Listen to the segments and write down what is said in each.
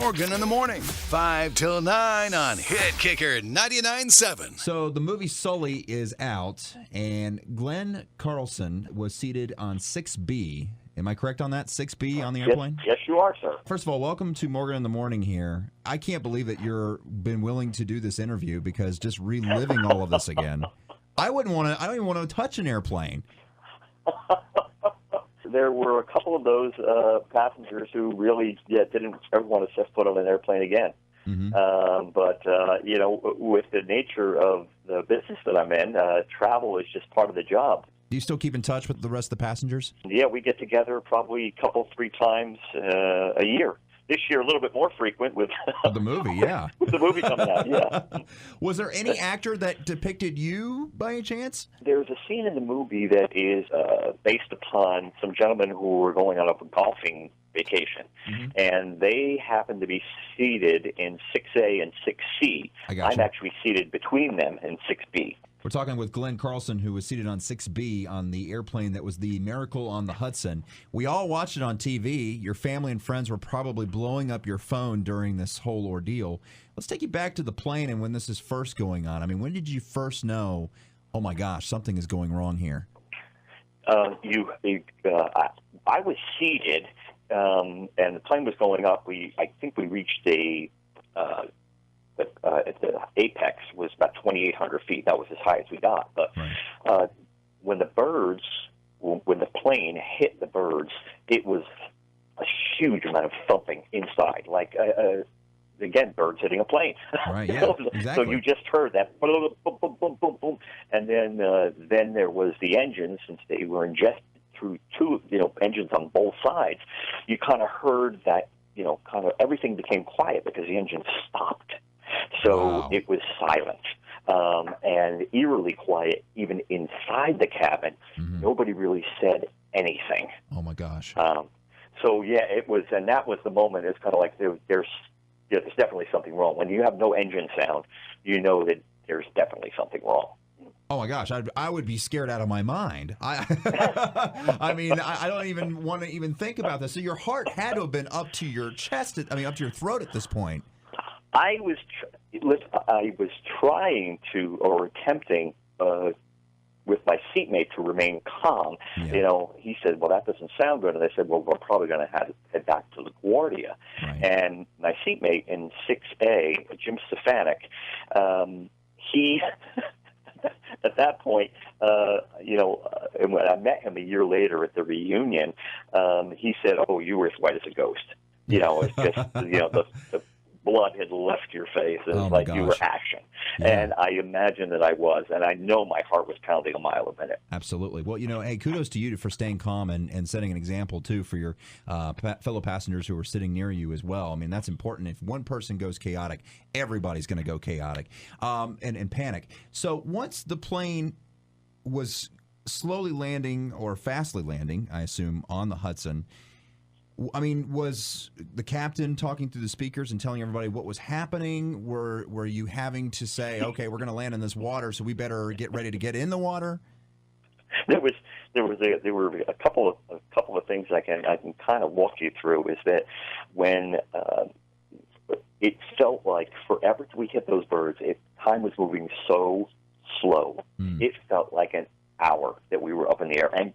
Morgan in the morning, 5 till 9 on Hit Kicker 99.7. So the movie Sully is out, and Glenn Carlson was seated on 6B. Am I correct on that? 6B on the airplane? Yes, you are, sir. First of all, welcome to Morgan in the Morning here. I can't believe that you've been willing to do this interview because just reliving all of this again. I don't even want to touch an airplane. There were a couple of those passengers who really didn't ever want to set foot on an airplane again. Mm-hmm. But with the nature of the business that I'm in, travel is just part of the job. Do you still keep in touch with the rest of the passengers? Yeah, we get together probably a couple, 3 times a year. This year, a little bit more frequent with the movie, yeah. with the movie coming out, yeah. Was there any actor that depicted you by any chance? There's a scene in the movie that is based upon some gentlemen who were going on a golfing vacation, and they happen to be seated in 6A and 6C. I'm actually seated between them in 6B. We're talking with Glenn Carlson, who was seated on 6B on the airplane that was the Miracle on the Hudson. We all watched it on TV. Your family and friends were probably blowing up your phone during this whole ordeal. Let's take you back to the plane and when this is first going on. I mean, when did you first know, oh my gosh, something is going wrong here? I was seated, and the plane was going up. I think we reached at the apex was about 2,800 feet. That was as high as we got. But when the plane hit the birds, it was a huge amount of thumping inside, like again, birds hitting a plane. Right. Yeah. Exactly. So you just heard that boom, boom, boom, boom, boom, boom, and then there was the engines, since they were ingested through two engines on both sides. You kind of heard that kind of everything became quiet because the engine stopped. So It was silent and eerily quiet, even inside the cabin. Mm-hmm. Nobody really said anything. Oh, my gosh. It was, and that was the moment. It's kind of like there's definitely something wrong. When you have no engine sound, you know that there's definitely something wrong. Oh, my gosh. I would be scared out of my mind. I mean, I don't even want to even think about this. So your heart had to have been up to your chest, up to your throat at this point. I was trying to, or attempting, with my seatmate to remain calm. Yeah. He said, well, that doesn't sound good. And I said, well, we're probably going to head back to LaGuardia. Right. And my seatmate in 6A, Jim Stefanik, he... At that point, and when I met him a year later at the reunion, he said, "Oh, you were as white as a ghost." It's just the blood had left your face. It was like you were action. Yeah. And I imagine that I was, and I know my heart was pounding a mile a minute. Absolutely. Well, hey, kudos to you for staying calm and setting an example, too, for your fellow passengers who were sitting near you as well. I mean, that's important. If one person goes chaotic, everybody's going to go chaotic and panic. So once the plane was slowly landing or fastly landing, I assume, on the Hudson, I mean, was the captain talking through the speakers and telling everybody what was happening? Were you having to say, okay, we're going to land in this water, so we better get ready to get in the water? There were a couple of things I can kind of walk you through. Is that when it felt like forever till we hit those birds, time was moving so slow. It felt like an hour that we were up in the air, and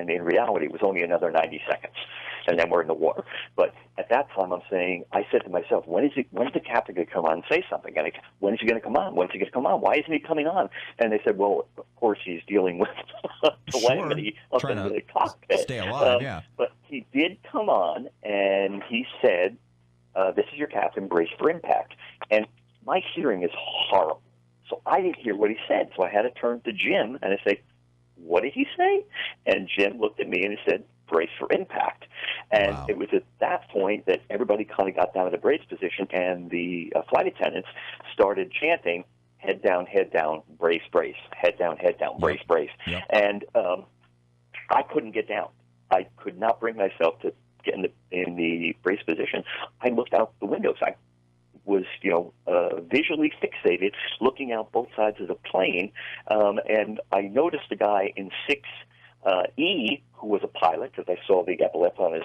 in reality, it was only another 90 seconds. And then we're in the water. But at that time, I said to myself, when's the captain going to come on and say something? And when is he going to come on? When's he going to come on? Why isn't he coming on? And they said, well, of course, he's dealing with calamity up in the cockpit. Stay alive, yeah. But he did come on, and he said, this is your captain, brace for impact. And my hearing is horrible. So I didn't hear what he said. So I had to turn to Jim, and I say, what did he say? And Jim looked at me and he said, brace for impact. And It was at that point that everybody kind of got down in the brace position, and the flight attendants started chanting, head down, brace, brace, head down, brace, brace. Yep. And I couldn't get down. I could not bring myself to get in the brace position. I looked out the windows. I was, visually fixated, looking out both sides of the plane, and I noticed a guy in 6E who was a pilot, because I saw the epaulet on his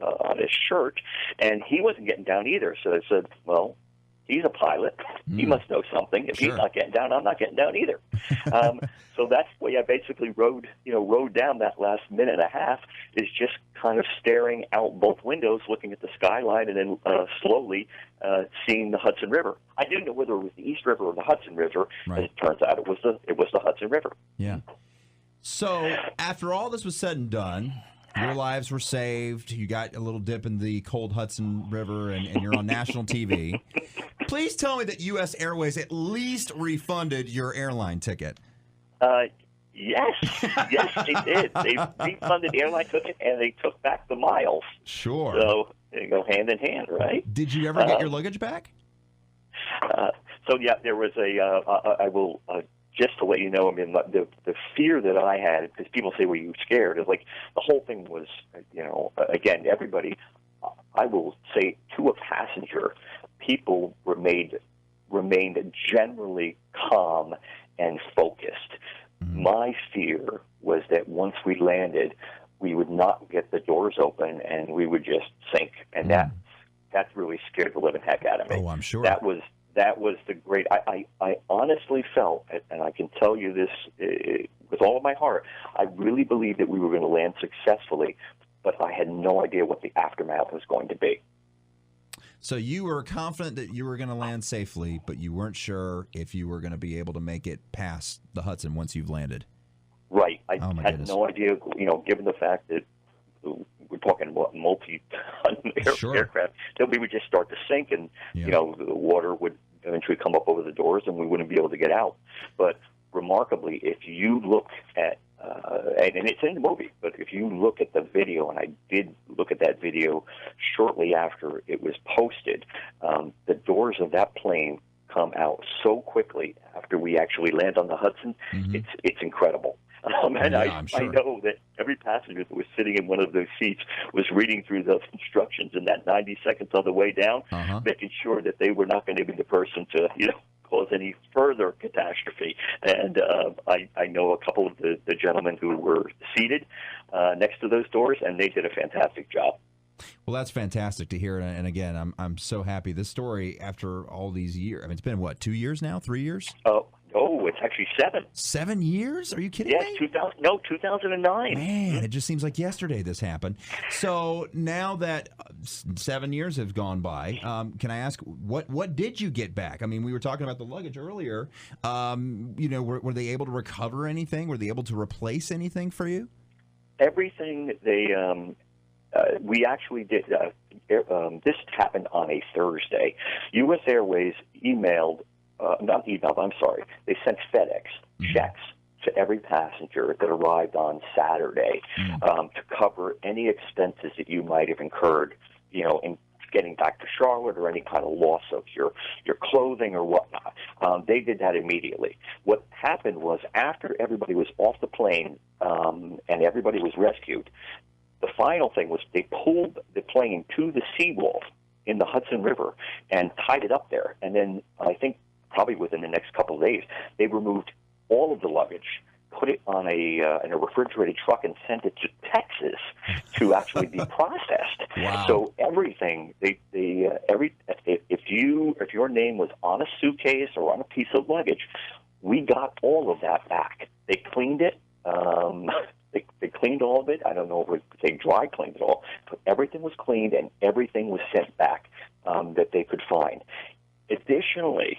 on his shirt, and he wasn't getting down either. So I said, well, he's a pilot. He must know something. If he's not getting down, I'm not getting down either. So that's the way I basically rode down that last minute and a half, is just kind of staring out both windows, looking at the skyline, and then slowly seeing the Hudson River. I didn't know whether it was the East River or the Hudson River. As it turns out, it was the Hudson River. Yeah. So after all this was said and done, your lives were saved. You got a little dip in the cold Hudson River, and you're on national TV. Please tell me that U.S. Airways at least refunded your airline ticket. Yes, they did. They refunded the airline ticket, and they took back the miles. Sure. So they go hand in hand, right? Did you ever get your luggage back? So yeah, there was I will. Just to let you know, I mean, the fear that I had, because people say, "Were you scared?" It's like the whole thing was, again, everybody. I will say, to a passenger, people remained generally calm and focused. My fear was that once we landed, we would not get the doors open and we would just sink, and that really scared the living heck out of me. Oh, I'm sure. That was the great. I honestly felt, and I can tell you this with all of my heart, I really believed that we were going to land successfully, but I had no idea what the aftermath was going to be. So you were confident that you were going to land safely, but you weren't sure if you were going to be able to make it past the Hudson once you've landed. Right. I had no idea, given the fact that we're talking about multi-ton aircraft, that we would just start to sink, and the water would eventually come up over the doors, and we wouldn't be able to get out. But remarkably, if you look at and it's in the movie, but if you look at the video, and I did look at that video shortly after it was posted, the doors of that plane come out so quickly after we actually land on the Hudson. It's incredible. And I know that every passenger that was sitting in one of those seats was reading through those instructions in that 90 seconds on the way down, making sure that they were not going to be the person to, cause any further catastrophe. And I know a couple of the gentlemen who were seated next to those doors, and they did a fantastic job. Well, that's fantastic to hear. And again, I'm so happy. This story, after all these years, I mean, it's been, 2 years now, 3 years? Oh, it's actually 7. 7 years? Are you kidding me? 2009. Man, it just seems like yesterday this happened. So now that 7 years have gone by, can I ask, what did you get back? I mean, we were talking about the luggage earlier. Were they able to recover anything? Were they able to replace anything for you? Everything we actually did. This happened on a Thursday. U.S. Airways they sent FedEx checks to every passenger that arrived on Saturday to cover any expenses that you might have incurred, in getting back to Charlotte, or any kind of loss of your clothing or whatnot. They did that immediately. What happened was, after everybody was off the plane and everybody was rescued, the final thing was they pulled the plane to the seawall in the Hudson River and tied it up there. And then I think probably within the next couple of days, they removed all of the luggage, put it on in a refrigerated truck, and sent it to Texas to actually be processed. Wow. So everything, if your name was on a suitcase or on a piece of luggage, we got all of that back. They cleaned it. They cleaned all of it. I don't know if they dry cleaned it all, but everything was cleaned and everything was sent back that they could find. Additionally,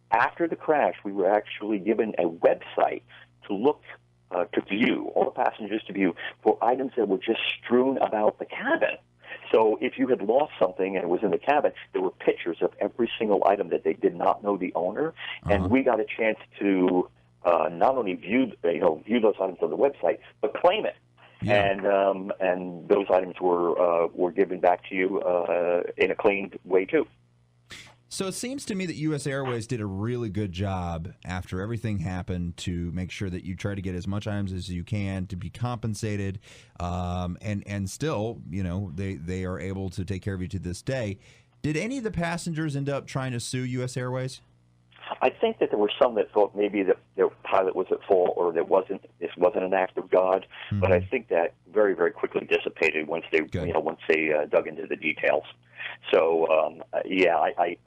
after the crash, we were actually given a website to look, to view, all the passengers to view, for items that were just strewn about the cabin. So if you had lost something and it was in the cabin, there were pictures of every single item that they did not know the owner, and we got a chance to not only view those items on the website, but claim it. Yeah. And those items were given back to you in a cleaned way too. So it seems to me that U.S. Airways did a really good job after everything happened to make sure that you try to get as much items as you can to be compensated, and still, they are able to take care of you to this day. Did any of the passengers end up trying to sue U.S. Airways? I think that there were some that thought maybe that the pilot was at fault or this wasn't an act of God. Mm-hmm. But I think that very, very quickly dissipated once they dug into the details. So I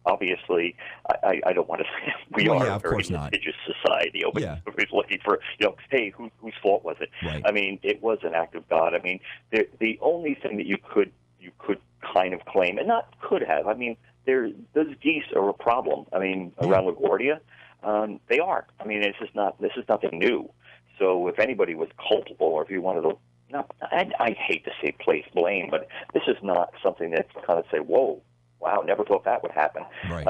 obviously, I don't want to say we are a very litigious society. Everybody's looking for, hey, whose fault was it? Right. I mean, it was an act of God. I mean, the only thing that you could kind of claim, and not could have, I mean, those geese are a problem. I mean, around LaGuardia, they are. I mean, this is nothing new. So if anybody was culpable, or if you wanted to, I hate to say place blame, but this is not something that's kind of say, whoa, wow, never thought that would happen. Right.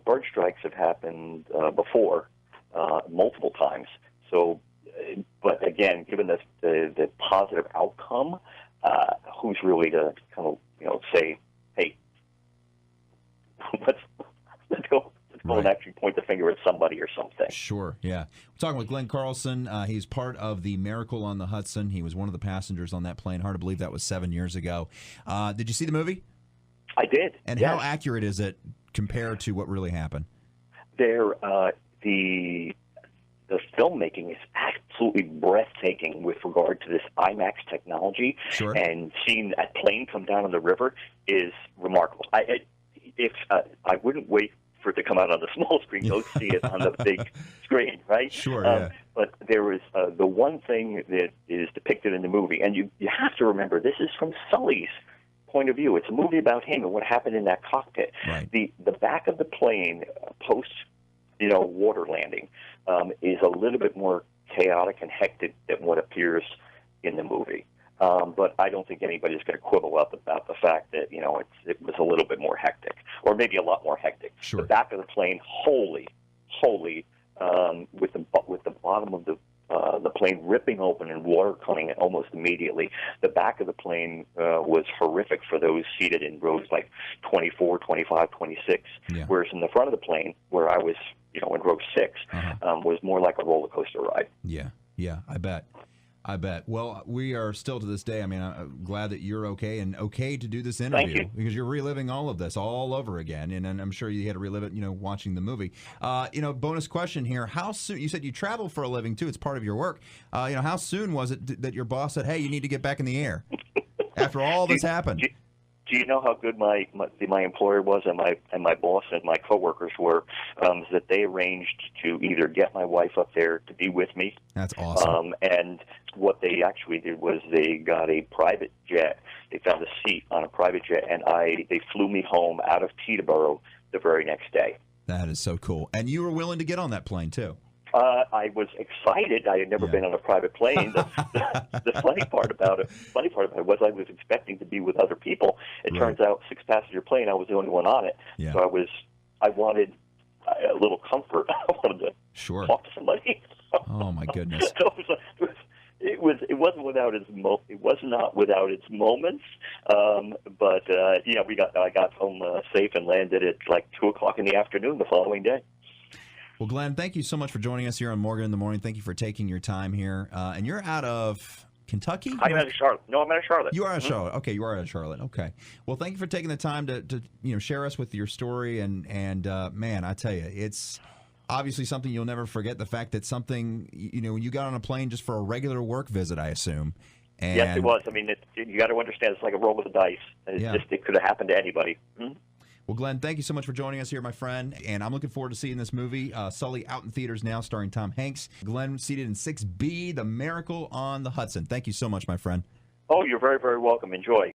Bird strikes have happened before, multiple times. So, but again, given the positive outcome, who's really to kind of say, hey, let's go and actually point the finger at somebody or something. Sure, yeah. We're talking with Glenn Carlson. He's part of the Miracle on the Hudson. He was one of the passengers on that plane. Hard to believe that was 7 years ago. Did you see the movie? I did. And yes. How accurate is it compared to what really happened? The filmmaking is absolutely breathtaking with regard to this IMAX technology. Sure. And seeing that plane come down on the river is remarkable. I wouldn't wait for it to come out on the small screen. Go see it on the big screen, right? Sure, yeah. But there was the one thing that is depicted in the movie, and you have to remember, this is from Sully's point of view. It's a movie about him and what happened in that cockpit. Right. The back of the plane post water landing is a little bit more chaotic and hectic than what appears in the movie. But I don't think anybody's going to quibble up about the fact that it was a little bit more hectic, or maybe a lot more hectic. Sure. The back of the plane, holy, with the bottom of the plane ripping open and water coming in almost immediately. The back of the plane was horrific for those seated in rows like 24, 25, 26, yeah. Whereas in the front of the plane, where I was, in row 6, was more like a roller coaster ride. Yeah, I bet. Well, we are still to this day. I mean, I'm glad that you're okay and okay to do this interview because you're reliving all of this all over again, and I'm sure you had to relive it, watching the movie. Bonus question here: how soon? You said you travel for a living too; it's part of your work. How soon was it that your boss said, "Hey, you need to get back in the air"? After all this happened. Do you know how good my employer was and my boss and my coworkers were? That they arranged to either get my wife up there to be with me. That's awesome. And what they actually did was they got a private jet. They found a seat on a private jet, and they flew me home out of Teterboro the very next day. That is so cool. And you were willing to get on that plane too. I was excited. I had never been on a private plane. The funny part about it was I was expecting to be with other people. It turns out 6-passenger plane. I was the only one on it. Yeah. So I wanted a little comfort. I wanted to talk to somebody. Oh my goodness. So it wasn't without its it was not without its moments. But I got home safe and landed at like 2:00 in the afternoon the following day. Well, Glenn, thank you so much for joining us here on Morgan in the Morning. Thank you for taking your time here. And you're out of Kentucky? I'm out of Charlotte. No, I'm out of Charlotte. You are out of Charlotte. Okay, you are out of Charlotte. Okay. Well, thank you for taking the time to share us with your story. And man, I tell you, it's obviously something you'll never forget. The fact that something, when you got on a plane just for a regular work visit, I assume. And yes, it was. I mean, you got to understand, it's like a roll of the dice. It could have happened to anybody. Mm-hmm. Well, Glenn, thank you so much for joining us here, my friend. And I'm looking forward to seeing this movie, Sully, out in theaters now, starring Tom Hanks. Glenn, seated in 6B, The Miracle on the Hudson. Thank you so much, my friend. Oh, you're very, very welcome. Enjoy.